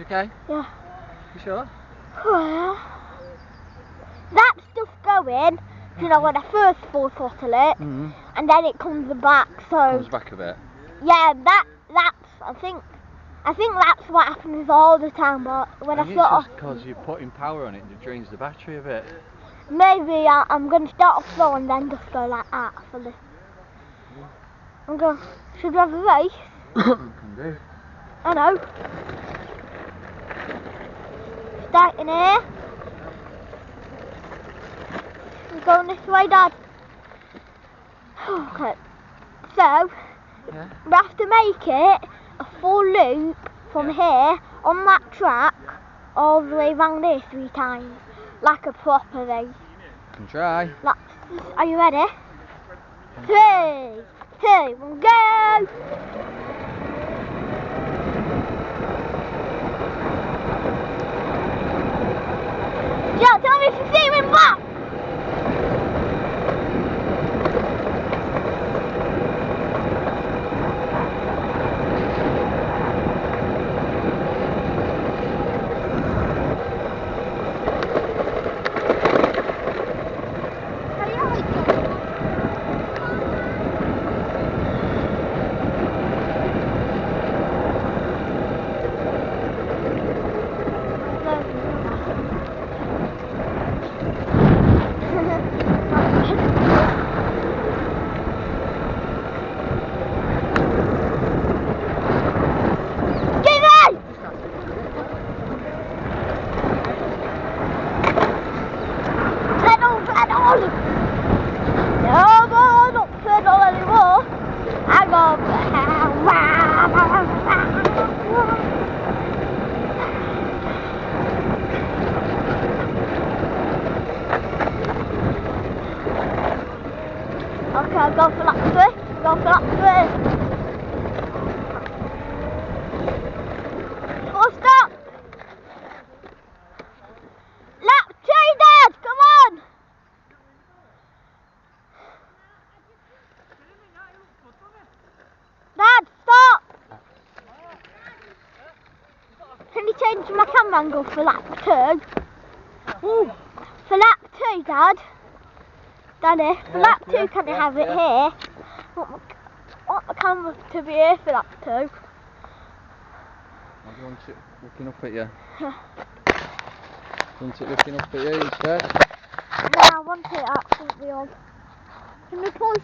Okay? Yeah. You sure? That stuff going, you know, when I first full throttle it, and then it comes back, so... Comes back a bit. Yeah, that's, I think that's what happens all the time, but when I It's sort just of... because you're putting power on it and it drains the battery a bit. Maybe I'm going to start off slow and then just go like that for this. I'm going, should we have a race? Can do. I know. Starting here. We're going this way, Dad. Okay. So, Yeah. we have to make it a full loop from here on that track all the way around here 3 times, like a proper race. Can try. Are you ready? 3, 2, 1, go! Joe, tell me if you see him back! No more, not pedal anymore. I go. Okay, I'll go for lap 3. Go for lap 3. Full stop. Lap 2, Dad. Come on. Dad, stop! Can you change my camera angle for lap 2? Ooh. For lap 2, Dad. Daddy, for lap 2, can you have it here? I want the camera to be here for lap 2. I want it looking up at you. Want it looking up at you instead? No, I want it absolutely on. Can we pause?